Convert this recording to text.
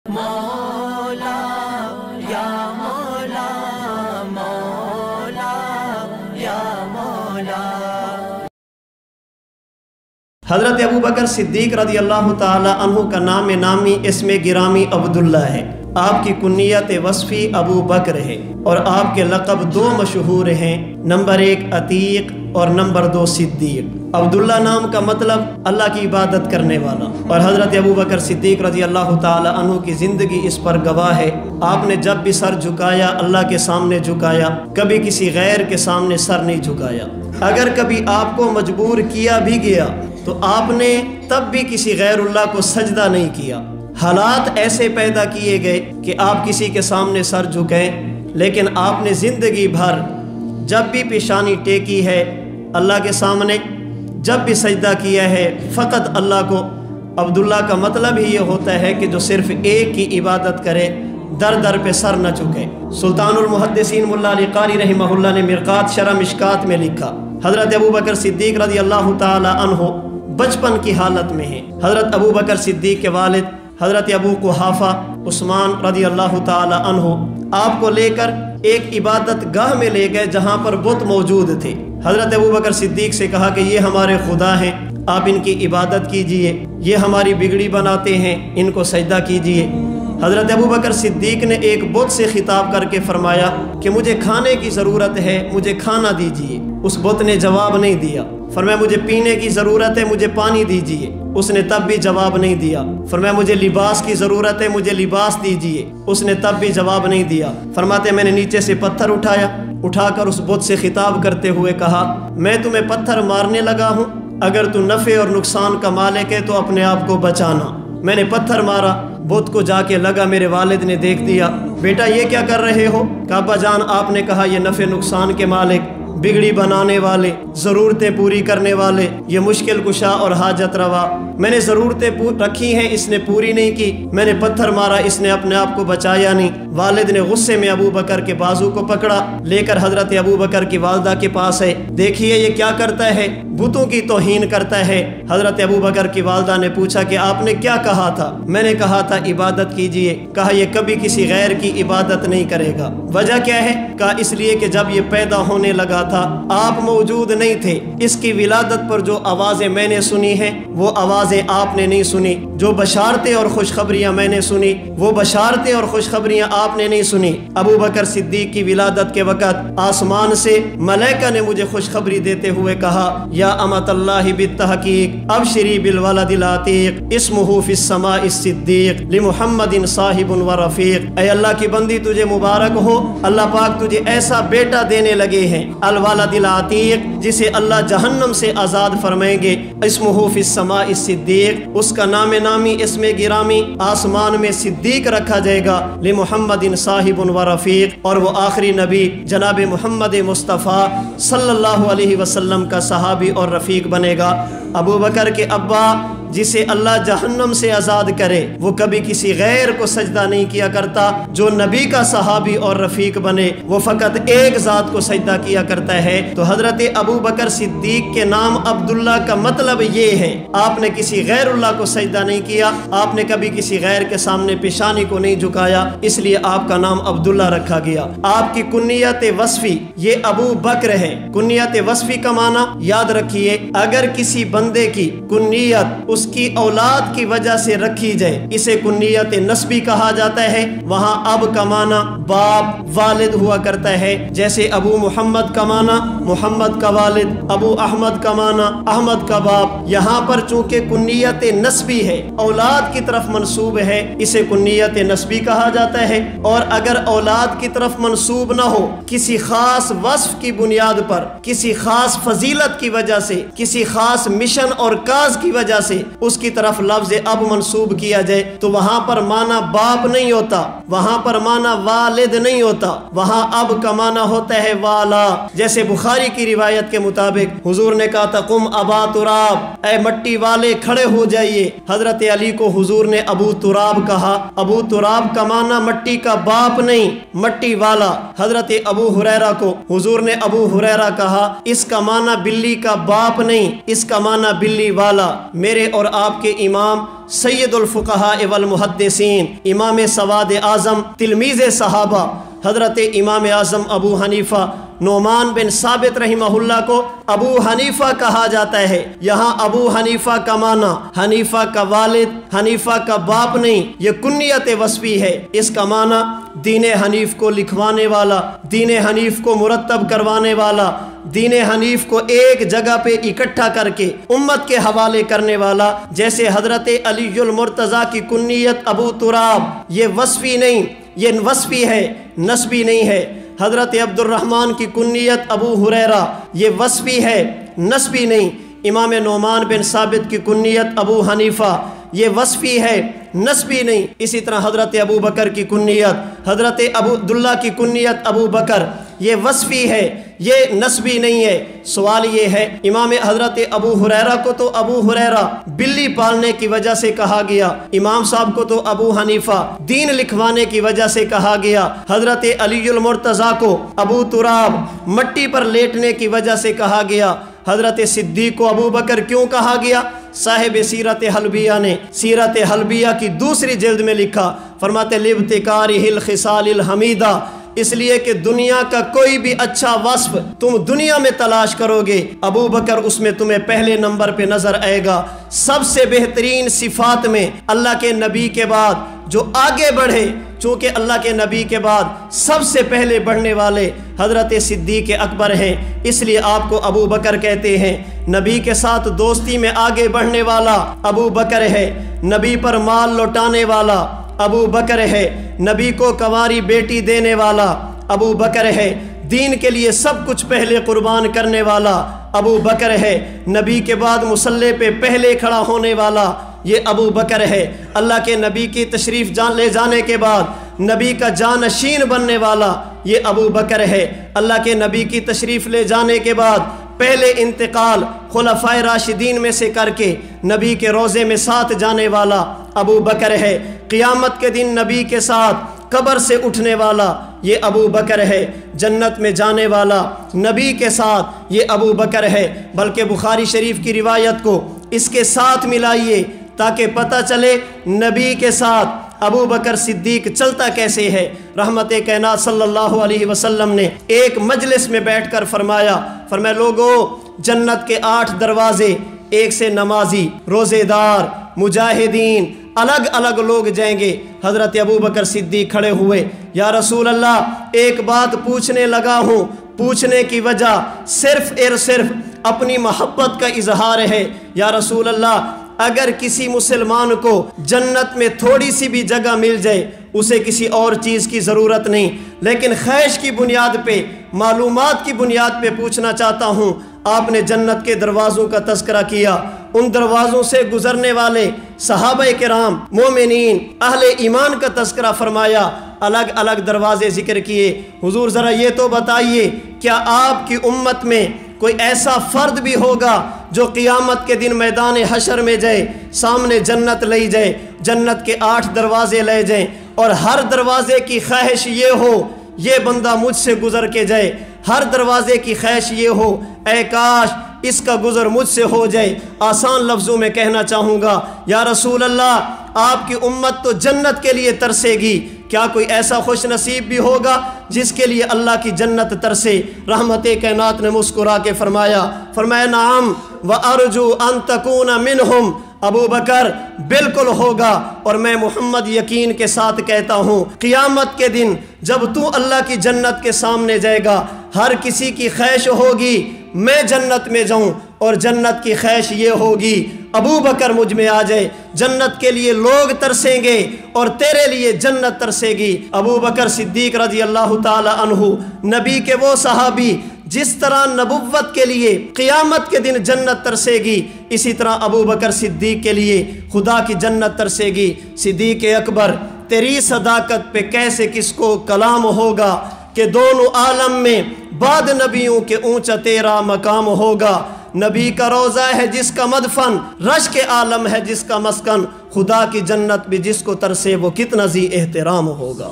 مولا یا مولا مولا یا مولا۔ حضرت ابو بکر صدیق رضی اللہ تعالی عنہ کا نام نامی اسم گرامی عبداللہ ہے۔ آپ کی کنیت وصفی ابو بکر ہے اور آپ کے لقب دو مشہور ہیں، نمبر 1 عتیق اور نمبر 2 صدیق۔ عبداللہ نام کا مطلب اللہ کی عبادت کرنے والا، اور حضرت ابو بکر صدیق رضی اللہ تعالی عنہ کی زندگی اس پر گواہ ہے۔ آپ نے جب بھی سر جھکایا اللہ کے سامنے جھکایا، کبھی کسی غیر کے سامنے سر نہیں جھکایا۔ اگر کبھی آپ کو مجبور کیا بھی گیا تو آپ نے تب بھی کسی غیر اللہ کو سجدہ نہیں کیا۔ حالات ایسے پیدا کیے گئے کہ آپ کسی کے سامنے سر جھکیں، لیکن آپ نے زندگی بھر جب بھی پیشانی ٹیکی ہے اللہ کے سامنے، جب بھی سجدہ کیا ہے فقط اللہ کو۔ عبداللہ کا مطلب ہی یہ ہوتا ہے کہ جو صرف ایک کی عبادت کرے، در در پہ سر نہ چکے۔ سلطان المحدثین ملا علی قاری رحمہ اللہ نے مرقات شرح مشکات میں لکھا، حضرت ابو بکر صدیق رضی اللہ تعالی عنہ بچپن کی حالت میں ہیں۔ حضرت ابو بکر صدیق کے والد حضرت ابو قحافہ عثمان رضی اللہ تعالی عنہ آپ کو لے کر ایک عبادت گاہ میں لے گئے جہاں پر بت موجود تھے۔ حضرت ابو بکر صدیق سے کہا کہ یہ ہمارے خدا ہیں، آپ ان کی عبادت کیجئے، یہ ہماری بگڑی بناتے ہیں، ان کو سجدہ کیجئے۔ حضرت ابو بکر صدیق نے ایک بت سے خطاب کر کے فرمایا کہ مجھے کھانے کی ضرورت ہے، مجھے کھانا دیجئے۔ اس بت نے جواب نہیں دیا۔ فرمایا مجھے پینے کی ضرورت ہے، مجھے پانی دیجئے۔ اس نے تب بھی جواب نہیں دیا۔ فرمایا مجھے لباس کی ضرورت ہے، مجھے لباس دیجئے۔ اس نے تب بھی جواب نہیں دیا۔ فرماتے میں نے نیچے سے پتھر اٹھا کر اس بت سے خطاب کرتے ہوئے کہا، میں تمہیں پتھر مارنے لگا ہوں، اگر تو نفع اور نقصان کا مالک ہے تو اپنے آپ کو بچانا۔ میں نے پتھر مارا، بت کو جا کے لگا، میرے والد نے دیکھ دیا، بیٹا یہ کیا کر رہے ہو؟ کہا ابا جان آپ نے کہا یہ نفع نقصان کے مالک، بگڑی بنانے والے، ضرورتیں پوری کرنے والے، یہ مشکل کشا اور حاجت روا، میں نے ضرورتیں رکھی ہیں، اس نے پوری نہیں کی، میں نے پتھر مارا، اس نے اپنے آپ کو بچایا نہیں۔ والد نے غصے میں ابو بکر کے بازو کو پکڑا، لے کر حضرت ابو بکر کی والدہ کے پاس ہے، دیکھیے یہ کیا کرتا ہے، بتوں کی توہین کرتا ہے۔ حضرت ابو بکر کی والدہ نے پوچھا کہ آپ نے کیا کہا تھا؟ میں نے کہا تھا عبادت کیجئے۔ کہا یہ کبھی کسی غیر کی عبادت نہیں کرے گا۔ وجہ کیا ہے؟ کہا اس لیے کہ جب یہ پیدا ہونے لگا تھا آپ موجود نہیں تھے، اس کی ولادت پر جو آوازیں میں نے سنی ہیں وہ آوازیں آپ نے نہیں سنی، جو بشارتیں اور خوشخبریاں میں نے سنی وہ بشارتیں اور خوشخبریاں آپ نے نہیں سنی۔ ابو بکر صدیق کی ولادت کے وقت آسمان سے ملائکہ نے مجھے خوشخبری دیتے ہوئے کہا، یا امت اللہ بالتحقیق ابشری بالولد العتیق اسمہ فی السماء الصدیق لمحمد صاحب و رفیق۔ اے اللہ کی بندی تجھے مبارک ہو، اللہ پاک تجھے ایسا بیٹا دینے لگے ہیں، الولد العتیق، جسے اللہ جہنم سے آزاد فرمائیں گے، اسمہ فی السماء الصدیق، اس کا نام نامی اسم گرامی آسمان میں صدیق رکھا جائے گا، لمحمد صاحب و رفیق، اور وہ آخری نبی جناب محمد مصطفیٰ صلی اللہ علیہ وسلم کا صحابی اور رفیق بنے گا۔ ابو بکر کے ابا جسے اللہ جہنم سے آزاد کرے وہ کبھی کسی غیر کو سجدہ نہیں کیا کرتا، جو نبی کا صحابی اور رفیق بنے وہ فقط ایک ذات کو سجدہ کیا کرتا ہے۔ تو حضرت ابو بکر صدیق کے نام عبداللہ کا مطلب یہ ہے، آپ نے کسی غیر اللہ کو سجدہ نہیں کیا، آپ نے کبھی کسی غیر کے سامنے پیشانی کو نہیں جھکایا، اس لیے آپ کا نام عبداللہ رکھا گیا۔ آپ کی کنیت وصفی یہ ابو بکر ہے۔ کنیت وصفی کا معنی یاد رکھیے، اگر کسی بندے کی کنیت اس کی اولاد کی وجہ سے رکھی جائے اسے کنیت نسبی کہا جاتا ہے۔ وہاں اب کا معنی باپ والد ہوا کرتا ہے، جیسے ابو محمد کا معنی محمد کا والد، ابو احمد کا معنی احمد کا باپ۔ یہاں پر چونکہ کنیت نسبی ہے، اولاد کی طرف منسوب ہے، اسے کنیت نسبی کہا جاتا ہے۔ اور اگر اولاد کی طرف منسوب نہ ہو، کسی خاص وصف کی بنیاد پر، کسی خاص فضیلت کی وجہ سے، کسی خاص مشن اور کاز کی وجہ سے اس کی طرف لفظ اب منسوب کیا جائے تو وہاں پر معنی باپ نہیں ہوتا، وہاں پر معنی والد نہیں ہوتا، وہاں اب کا معنی ہوتا ہے والا۔ جیسے بخاری کی روایت کے مطابق حضور نے کہا تھا قم ابا تراب، اے مٹی والے کھڑے ہو جائیے۔ حضرت علی کو حضور نے ابو تراب کہا۔ ابو تراب کا معنی مٹی کا باپ نہیں، مٹی والا۔ حضرت ابو ہریرہ کو حضور نے ابو ہریرہ کہا، اس کا معنی بلی کا باپ نہیں، اس کا معنی بلی والا۔ میرے اور آپ کے امام سید الفقہاء والمحدثین امام سواد اعظم تلمیذ صحابہ حضرت امام اعظم ابو حنیفہ نعمان بن ثابت رحمہ اللہ کو ابو حنیفہ کہا جاتا ہے۔ یہاں ابو حنیفہ کا معنی حنیفہ کا والد، حنیفہ کا باپ نہیں، یہ کنیت وصفی ہے۔ اس کا معنی دین حنیف کو لکھوانے والا، دین حنیف کو مرتب کروانے والا، دین حنیف کو ایک جگہ پہ اکٹھا کر کے امت کے حوالے کرنے والا۔ جیسے حضرت علی المرتضیٰ کی کنیت ابو تراب، یہ وصفی نہیں، یہ وصفی ہے، نسبی نہیں ہے۔ حضرت عبد الرحمن کی کنیت ابو ہریرہ، یہ وصفی ہے، نسبی نہیں۔ امام نعمان بن ثابت کی کنیت ابو حنیفہ، یہ وصفی ہے، نسبی نہیں۔ اسی طرح حضرت ابو بکر کی کنیت، حضرت ابو عبداللہ کی کنیت ابو بکر، یہ وصفی ہے، یہ نسبی نہیں ہے۔ سوال یہ ہے، امام حضرت ابو ہریرہ کو تو ابو ہریرہ بلی پالنے کی وجہ سے کہا گیا، امام صاحب کو تو ابو حنیفہ دین لکھوانے کی وجہ سے کہا گیا، حضرت علی المرتضیٰ کو ابو تراب مٹی پر لیٹنے کی وجہ سے کہا گیا، حضرت صدیق کو ابو بکر کیوں کہا گیا؟ صاحب سیرت حلبیہ نے سیرت حلبیہ کی دوسری جلد میں لکھا، فرماتے لِابْتِكَارِهِ الْخِصَالِ الْحَمِیدَةِ، اس لیے کہ دنیا کا کوئی بھی اچھا وصف تم دنیا میں تلاش کرو گے، ابو بکر اس میں تمہیں پہلے نمبر پہ نظر آئے گا۔ سب سے بہترین صفات میں اللہ کے نبی کے بعد جو آگے بڑھے، چونکہ اللہ کے نبی کے بعد سب سے پہلے بڑھنے والے حضرت صدیق اکبر ہیں، اس لیے آپ کو ابو بکر کہتے ہیں۔ نبی کے ساتھ دوستی میں آگے بڑھنے والا ابو بکر ہے، نبی پر مال لوٹانے والا ابو بکر ہے، نبی کو کنواری بیٹی دینے والا ابو بکر ہے، دین کے لیے سب کچھ پہلے قربان کرنے والا ابو بکر ہے، نبی کے بعد مصلی پہ پہلے کھڑا ہونے والا یہ ابو بکر ہے، اللہ کے نبی کی تشریف لے جانے کے بعد نبی کا جانشین بننے والا یہ ابو بکر ہے، اللہ کے نبی کی تشریف لے جانے کے بعد پہلے انتقال خلفائے راشدین میں سے کر کے نبی کے روضے میں ساتھ جانے والا ابو بکر ہے، قیامت کے دن نبی کے ساتھ قبر سے اٹھنے والا یہ ابو بکر ہے، جنت میں جانے والا نبی کے ساتھ یہ ابو بکر ہے۔ بلکہ بخاری شریف کی روایت کو اس کے ساتھ ملائیے تاکہ پتہ چلے نبی کے ساتھ ابو بکر صدیق چلتا کیسے ہے۔ رحمت کائنات صلی اللہ علیہ وسلم نے ایک مجلس میں بیٹھ کر فرمایا لوگو جنت کے 8 دروازے، ایک سے نمازی، روزے دار، مجاہدین، الگ الگ لوگ جائیں گے۔ حضرت ابو بکر صدیق کھڑے ہوئے، یا رسول اللہ ایک بات پوچھنے لگا ہوں، پوچھنے کی وجہ صرف اور صرف اپنی محبت کا اظہار ہے۔ یا رسول اللہ اگر کسی مسلمان کو جنت میں تھوڑی سی بھی جگہ مل جائے اسے کسی اور چیز کی ضرورت نہیں، لیکن خواہش کی بنیاد پہ، معلومات کی بنیاد پہ پوچھنا چاہتا ہوں۔ آپ نے جنت کے دروازوں کا تذکرہ کیا، ان دروازوں سے گزرنے والے صحابہ کرام، مومنین، اہل ایمان کا تذکرہ فرمایا، الگ الگ دروازے ذکر کیے۔ حضور ذرا یہ تو بتائیے کیا آپ کی امت میں کوئی ایسا فرد بھی ہوگا جو قیامت کے دن میدان حشر میں جائے، سامنے جنت لے جائے، جنت کے 8 دروازے لے جائیں اور ہر دروازے کی خواہش یہ ہو یہ بندہ مجھ سے گزر کے جائے، ہر دروازے کی خواہش یہ ہو اے کاش اس کا گزر مجھ سے ہو جائے۔ آسان لفظوں میں کہنا چاہوں گا یا رسول اللہ آپ کی امت تو جنت کے لیے ترسے گی، کیا کوئی ایسا خوش نصیب بھی ہوگا جس کے لیے اللہ کی جنت ترسے؟ رحمت کائنات نے مسکرا کے فرمایا نعم وارجو ان تکون منہم، ابو بکر بالکل ہوگا، اور میں محمد یقین کے ساتھ کہتا ہوں قیامت کے دن جب تو اللہ کی جنت کے سامنے جائے گا ہر کسی کی خواہش ہوگی میں جنت میں جاؤں، اور جنت کی خواہش یہ ہوگی ابو بکر مجھ میں آ جائے۔ جنت کے لیے لوگ ترسیں گے اور تیرے لیے جنت ترسے گی۔ ابو بکر صدیق رضی اللہ تعالی عنہ نبی کے وہ صحابی جس طرح نبوت کے لیے قیامت کے دن جنت ترسے گی، اسی طرح ابو بکر صدیق کے لیے خدا کی جنت ترسے گی۔ صدیق اکبر تیری صداقت پہ کیسے کس کو کلام ہوگا کہ دونوں عالم میں بعد نبیوں کے اونچا تیرا مقام ہوگا۔ نبی کا روضہ ہے جس کا مدفن، رش کے عالم ہے جس کا مسکن، خدا کی جنت بھی جس کو ترسے وہ کتنا ذی احترام ہوگا۔